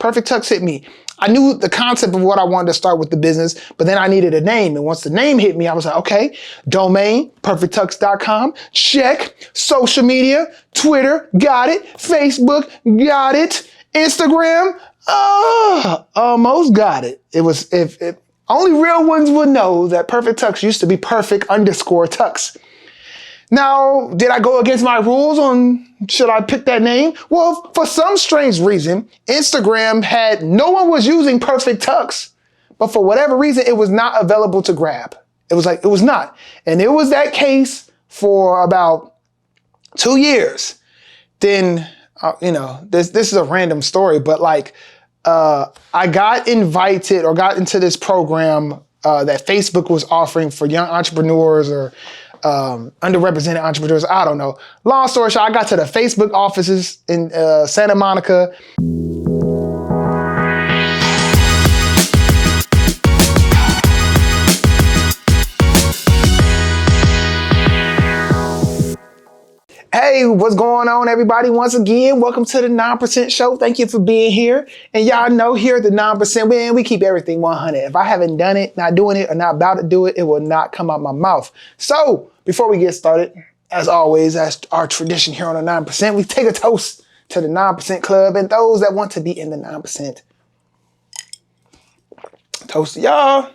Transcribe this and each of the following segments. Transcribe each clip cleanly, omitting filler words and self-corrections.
perfecttux hit me. I knew the concept of what I wanted to start with the business, but then I needed a name. And once the name hit me, I was like, okay, domain, perfecttux.com, check. Social media, Twitter, got it. Facebook, got it. Instagram, almost got it. It was, if only real ones would know that perfecttux used to be perfect_tux. Now, did I go against my rules on should I pick that name? Well, for some strange reason, Instagram had, no one was using perfecttux, but for whatever reason, it was not available to grab. It was not. And it was that case for about 2 years. Then, this is a random story, but I got invited or got into this program that Facebook was offering for young entrepreneurs or underrepresented entrepreneurs. I don't know. Long story short, I got to the Facebook offices in Santa Monica. Hey, what's going on, everybody? Once again, welcome to the 9% Show. Thank you for being here. And y'all know here at the 9%, man, we keep everything 100. If I haven't done it, not doing it, or not about to do it, it will not come out my mouth. So before we get started, as always, as our tradition here on the 9%, we take a toast to the 9% Club and those that want to be in the 9%. Toast to y'all.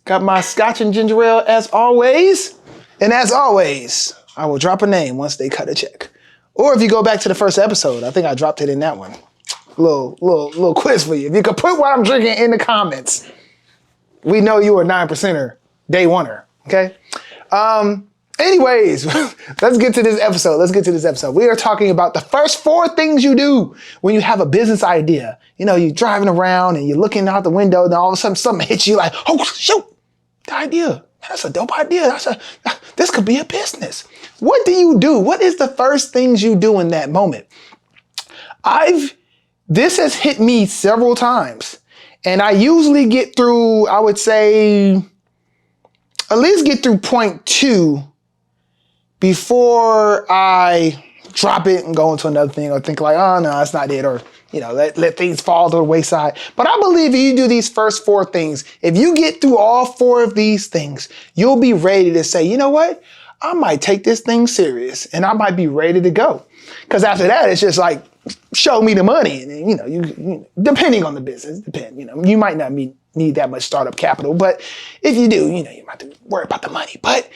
Got my scotch and ginger ale as always. And as always, I will drop a name once they cut a check. Or if you go back to the first episode, I think I dropped it in that one. Little quiz for you. If you could put what I'm drinking in the comments, we know you are a 9%er, day oneer, okay? Anyways, let's get to this episode. We are talking about the first 4 things you do when you have a business idea. You know, you're driving around and you're looking out the window and all of a sudden something hits you like, oh, shoot, the idea. That's a dope idea. This could be a business. What do you do? What is the first things you do in that moment? This has hit me several times, and I usually get through, I would say, at least get through point 2 before I drop it and go into another thing or think like, oh no, that's not it, or let things fall to the wayside. But I believe if you do these first 4 things, if you get through all 4 of these things, you'll be ready to say, you know what? I might take this thing serious and I might be ready to go. Because after that, it's just like, show me the money. And you depending on the business, you might not need that much startup capital, but if you do, you might have to worry about the money. But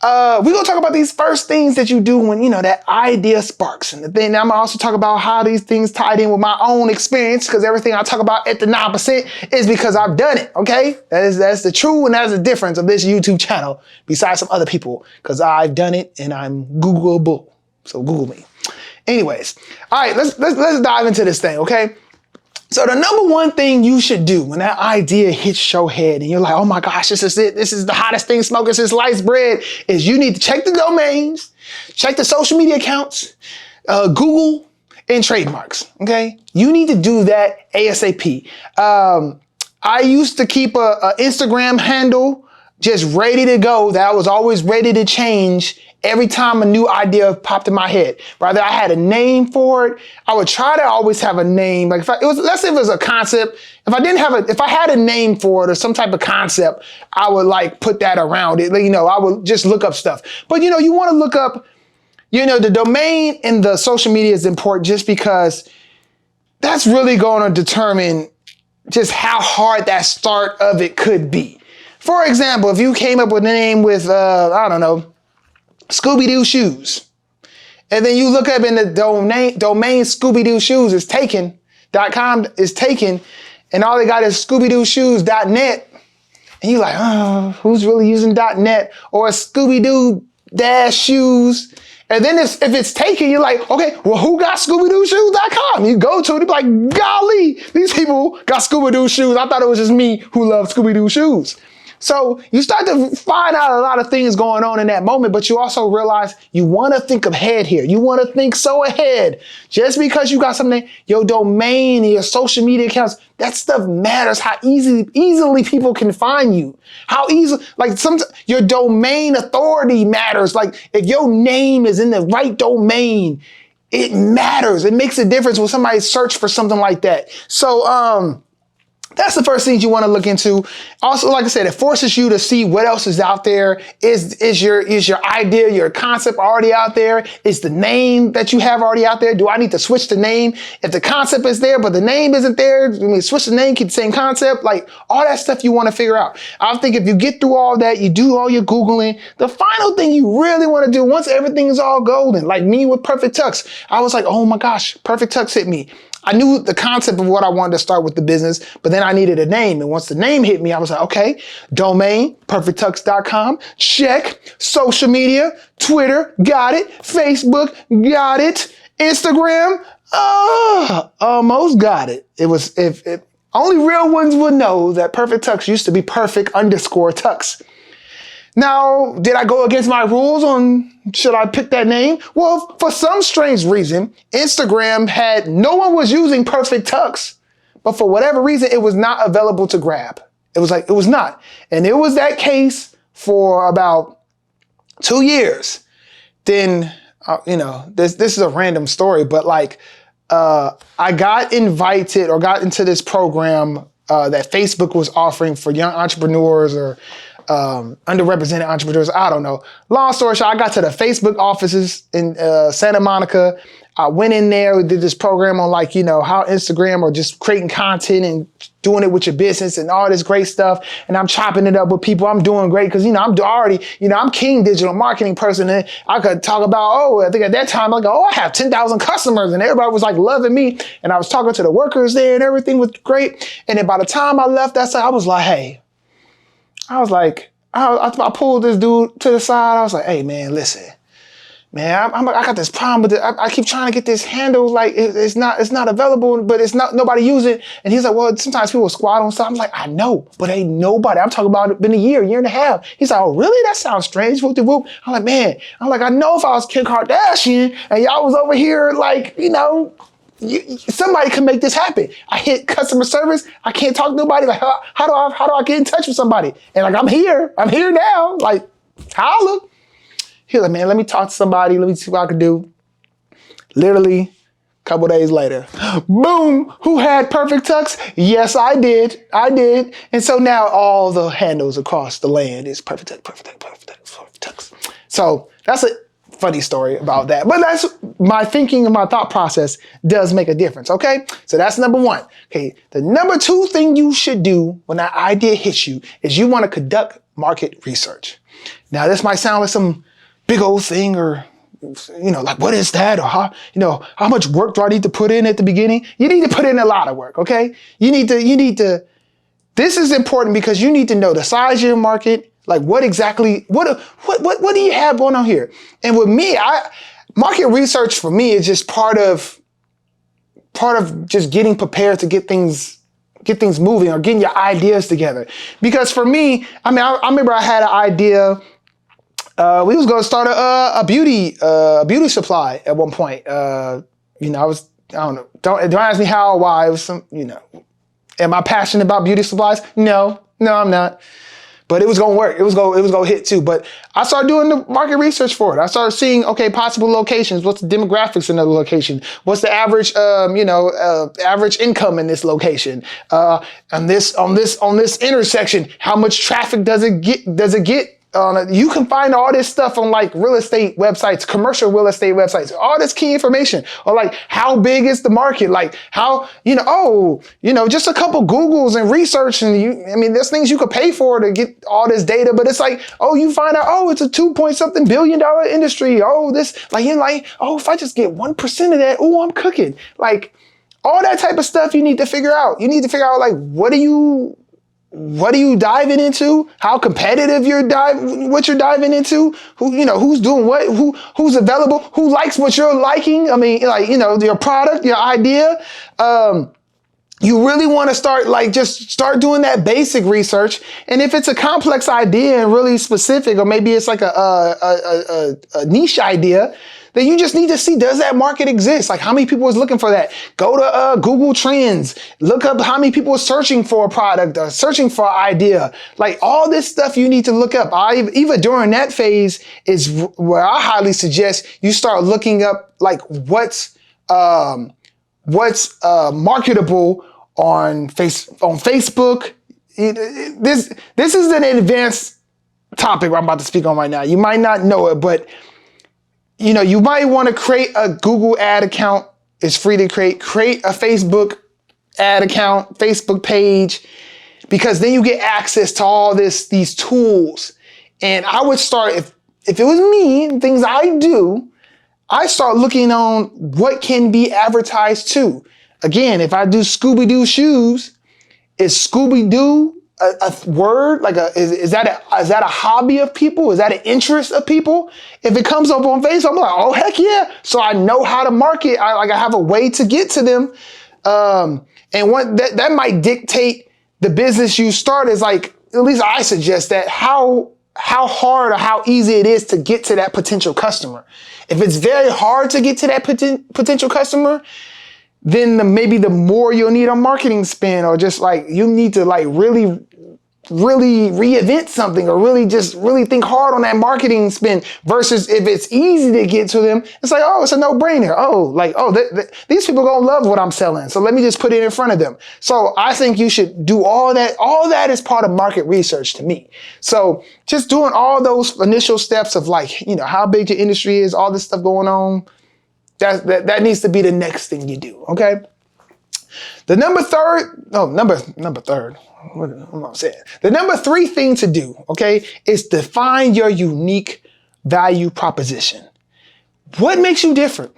we're going to talk about these first things that you do when, that idea sparks. And then I'm going to also talk about how these things tied in with my own experience, because everything I talk about at the 9% is because I've done it, okay? That's the true and that's the difference of this YouTube channel besides some other people, because I've done it and I'm Googleable. So Google me. Anyways, all right, let's dive into this thing, okay? So the number one thing you should do when that idea hits your head and you're like, oh my gosh, this is it. This is the hottest thing smoking since sliced bread, is you need to check the domains, check the social media accounts, Google, and trademarks, okay? You need to do that ASAP. I used to keep a Instagram handle just ready to go that I was always ready to change every time a new idea popped in my head. Whether I had a name for it, I would try to always have a name. Like let's say it was a concept. If I had a name for it or some type of concept, I would put that around it. I would just look up stuff. But you want to look up, the domain and the social media is important just because that's really going to determine just how hard that start of it could be. For example, if you came up with a name with, Scooby-Doo shoes. And then you look up in the domain Scooby-Doo shoes is taken.com is taken, and all they got is ScoobyDooShoes.net. And you're like, oh, who's really using .net or Scooby-Doo -shoes? And then if it's taken, you're like, okay, well, who got ScoobyDooShoes.com? You go to it, and be like, golly, these people got Scooby-Doo shoes. I thought it was just me who loved Scooby-Doo shoes. So you start to find out a lot of things going on in that moment, but you also realize you want to think ahead here. You want to think so ahead. Just because you got something, your domain, your social media accounts, that stuff matters. How easily people can find you. How easy, your domain authority matters. Like if your name is in the right domain, It matters. It makes a difference when somebody search for something like that. So, that's the first thing you want to look into. Also, like I said, it forces you to see what else is out there. Is your idea, your concept already out there? Is the name that you have already out there? Do I need to switch the name? If the concept is there, but the name isn't there, I mean, switch the name, keep the same concept, like all that stuff you want to figure out. I think if you get through all that, you do all your Googling, the final thing you really want to do once everything is all golden, like me with Perfect Tux, I was like, oh my gosh, Perfect Tux hit me. I knew the concept of what I wanted to start with the business, but then I needed a name. And once the name hit me, I was like, okay, domain, perfecttux.com, check. Social media, Twitter, got it. Facebook, got it. Instagram, almost got it. It was, if only real ones would know that Perfect Tux used to be perfect_tux. Now, did I go against my rules on should I pick that name? Well, for some strange reason, Instagram had, no one was using Perfect Tux, but for whatever reason, it was not available to grab. It was not. And it was that case for about 2 years. Then, this is a random story, but I got invited or got into this program that Facebook was offering for young entrepreneurs or underrepresented entrepreneurs. I don't know. Long story short, I got to the Facebook offices in Santa Monica. I went in there, we did this program on how Instagram or just creating content and doing it with your business and all this great stuff. And I'm chopping it up with people. I'm doing great because, I'm king digital marketing person. And I could talk about, I think at that time, I have 10,000 customers and everybody was loving me. And I was talking to the workers there and everything was great. And then by the time I left that side, I was like, hey, I pulled this dude to the side. I was like, hey, man, listen, man, I got this problem with it. I keep trying to get this handle. It's not available, but it's not, nobody use it. And he's like, well, sometimes people squat on stuff. I'm like, I know, but ain't nobody. I'm talking about it been a year and a half. He's like, oh, really? That sounds strange. Whoop de whoop. I'm like, man, I know if I was Kim Kardashian and y'all was over here, somebody can make this happen. I hit customer service. I can't talk to nobody. How do I get in touch with somebody? And I'm here now. Holla. He's like, man, let me talk to somebody. Let me see what I can do. Literally, a couple days later, boom, who had Perfect Tux? Yes, I did. And so now all the handles across the land is Perfect Tux, Perfect Tux, Perfect Tux, Perfect Tux. So that's a funny story about that. But that's my thinking and my thought process does make a difference, okay? So that's number one. Okay, the number two thing you should do when that idea hits you is you want to conduct market research. Now, this might sound like some big old thing or, what is that? Or how much work do I need to put in at the beginning? You need to put in a lot of work, okay? You need to, this is important because you need to know the size of your market. What do you have going on here? And with me, market research for me is just part of just getting prepared to get things moving or getting your ideas together. Because for me, I remember I had an idea. We was going to start a beauty supply at one point. I don't know. Don't ask me how or why. It was am I passionate about beauty supplies? No, I'm not. But it was going to work. It was going to hit too. But I started doing the market research for it. I started seeing, possible locations. What's the demographics in the location? What's the average, average income in this location? On this intersection, how much traffic does it get? You can find all this stuff on real estate websites, commercial real estate websites, all this key information, or how big is the market? How, just a couple Googles and research. And there's things you could pay for to get all this data, but it's you find out, it's a 2-point-something billion industry. If I just get 1% of that, I'm cooking. All that type of stuff you need to figure out. You need to figure out what are you diving into? How competitive what you're diving into? Who's doing what? Who's available? Who likes what you're liking? Your product, your idea. you really want to start just start doing that basic research. And if it's a complex idea and really specific, or maybe it's like a niche idea, then you just need to see, does that market exist? Like how many people is looking for that? Go to Google Trends, look up how many people are searching for a product or searching for an idea. Like all this stuff you need to look up. Even during that phase is where I highly suggest you start looking up like what's marketable on Facebook. This is an advanced topic I'm about to speak on right now. You might not know it, but you might want to create a Google ad account. It's free to create a Facebook ad account, Facebook page, because then you get access to all these tools. And I would start, if it was me, things I do, I start looking on what can be advertised to. Again, if I do Scooby-Doo shoes, is Scooby-Doo a word? Is that a hobby of people? Is that an interest of people? If it comes up on Facebook, I'm like, oh heck yeah! So I know how to market. I have a way to get to them, and what that might dictate the business you start. Is like, at least I suggest that how hard or how easy it is to get to that potential customer. If it's very hard to get to that potential customer, then maybe the more you'll need a marketing spend, or just like you need to really reinvent something, or really think hard on that marketing spend, versus if it's easy to get to them, it's like, oh, it's a no-brainer. These people gonna love what I'm selling, so let me just put it in front of them. So I think you should do all that. All that is part of market research to me. So just doing all those initial steps of how big your industry is, all this stuff going on, that needs to be the next thing you do, okay? The number three thing to do, okay, is define your unique value proposition. What makes you different?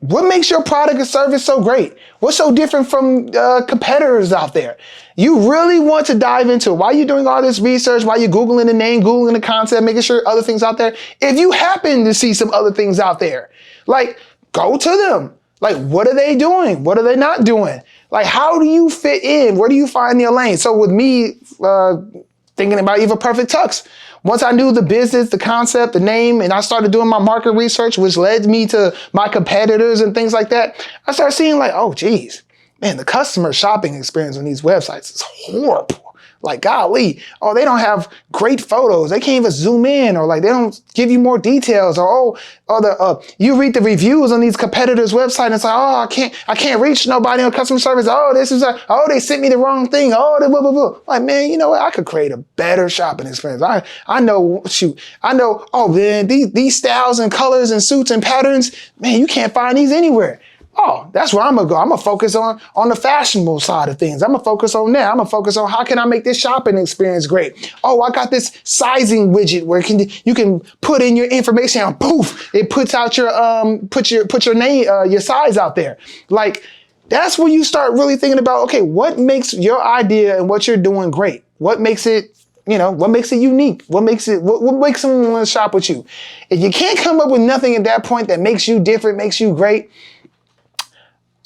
What makes your product or service so great? What's so different from competitors out there? You really want to dive into it. While you're doing all this research, while you're Googling the name, Googling the concept, making sure other things out there. If you happen to see some other things out there, go to them. What are they doing? What are they not doing? How do you fit in? Where do you find your lane? So with me, thinking about even perfecttux, once I knew the business, the concept, the name, and I started doing my market research, which led me to my competitors and things like that, I started seeing oh, geez, man, the customer shopping experience on these websites is horrible. Golly, oh, they don't have great photos. They can't even zoom in, or they don't give you more details, or you read the reviews on these competitors' websites and it's like, oh, I can't reach nobody on customer service. Oh, they sent me the wrong thing. Oh, blah, blah, blah. Man, you know what? I could create a better shopping experience. I know, oh man, these styles and colors and suits and patterns, man, you can't find these anywhere. Oh, that's where I'm gonna go. I'm gonna focus on the fashionable side of things. I'm gonna focus on that. I'm gonna focus on how can I make this shopping experience great. Oh, I got this sizing widget where you can put in your information and poof, it puts out your put your name, your size out there. That's when you start really thinking about, okay, what makes your idea and what you're doing great? What makes it what makes it unique? What makes someone want to shop with you? If you can't come up with nothing at that point that makes you different, makes you great,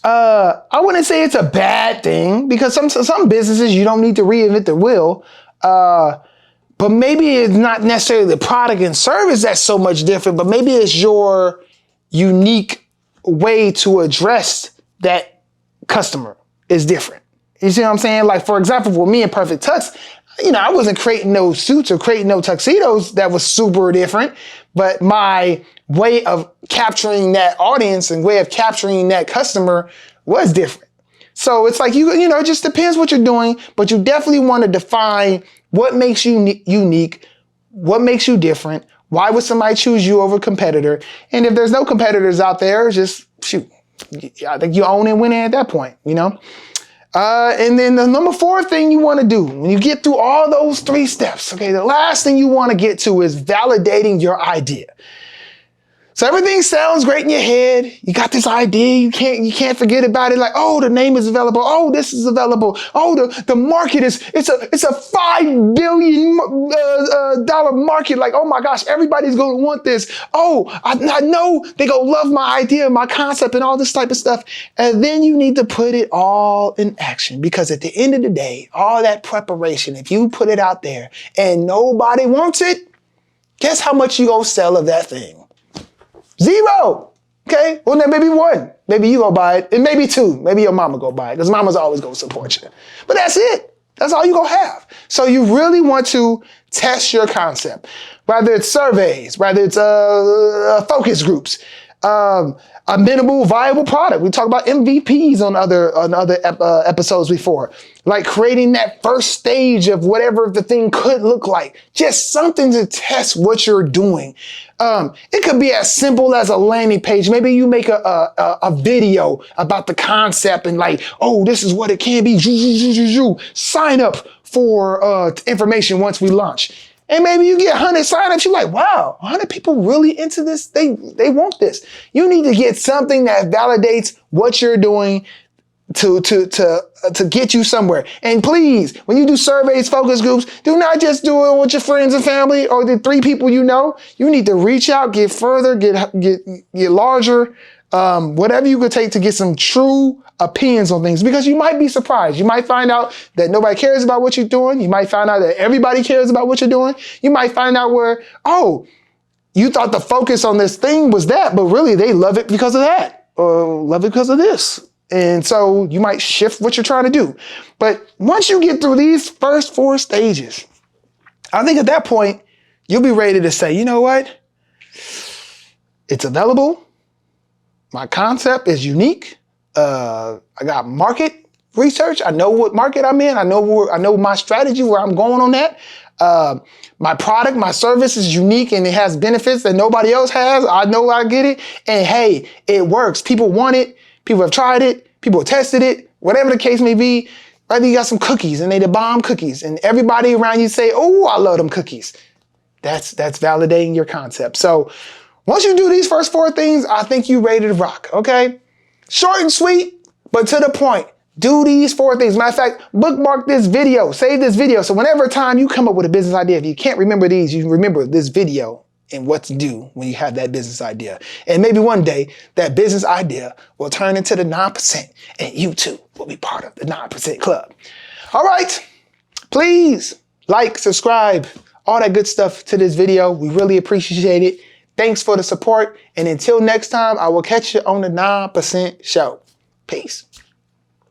I wouldn't say it's a bad thing, because some businesses you don't need to reinvent the wheel. But maybe it's not necessarily the product and service that's so much different, but maybe it's your unique way to address that customer is different. You see what I'm saying? For example, for me and perfecttux, I wasn't creating no suits or creating no tuxedos that was super different, but my way of capturing that audience and way of capturing that customer was different. So it's it just depends what you're doing, but you definitely want to define what makes you unique, what makes you different, why would somebody choose you over a competitor, and if there's no competitors out there, just shoot. I think you own and win at that point, And then the number 4 thing you want to do when you get through all those 3 steps, okay, the last thing you want to get to is validating your idea. So everything sounds great in your head. You got this idea. You can't forget about it. Like, oh, the name is available. Oh, this is available. Oh, the market it's a $5 billion dollar market. Like, oh my gosh, everybody's going to want this. Oh, I know they going to love my idea, my concept and all this type of stuff. And then you need to put it all in action, because at the end of the day, all that preparation, if you put it out there and nobody wants it, guess how much you going to sell of that thing? 0. Okay? Well, then maybe 1. Maybe you go buy it. And maybe 2. Maybe your mama go buy it, because mama's always going to support you. But that's it. That's all you going to have. So you really want to test your concept. Whether it's surveys, whether it's focus groups, a minimal viable product. We talked about MVPs on other episodes before. Like creating that first stage of whatever the thing could look like. Just something to test what you're doing. It could be as simple as a landing page. Maybe you make a video about the concept and like, oh, this is what it can be. Sign up for information once we launch. And maybe you get 100 signups. You're like, wow, 100 people really into this. They want this. You need to get something that validates what you're doing to get you somewhere. And please, when you do surveys, focus groups, do not just do it with your friends and family or the 3 people you know. You need to reach out, get further, get larger, whatever you could take to get some true opinions on things, because you might be surprised. You might find out that nobody cares about what you're doing. You might find out that everybody cares about what you're doing. You might find out where, oh, you thought the focus on this thing was that, but really they love it because of that, or love it because of this. And so you might shift what you're trying to do. But once you get through these first 4 stages, I think at that point, you'll be ready to say, you know what? It's available. My concept is unique. I got market research. I know what market I'm in. I know my strategy, where I'm going on that. My product, my service is unique and it has benefits that nobody else has. I know I get it. And hey, it works. People want it. People have tried it. People have tested it. Whatever the case may be. Whether you got some cookies and they the bomb cookies and everybody around you say, oh, I love them cookies. That's validating your concept. So once you do these first 4 things, I think you're ready to rock. Okay? Short and sweet, but to the point. Do these 4 things. Matter of fact, bookmark this video, save this video. So whenever time you come up with a business idea, if you can't remember these, you remember this video and what to do when you have that business idea. And maybe one day that business idea will turn into the 9% and you too will be part of the 9% club. All right, please like, subscribe, all that good stuff to this video. We really appreciate it. Thanks for the support. And until next time, I will catch you on the 9% show. Peace.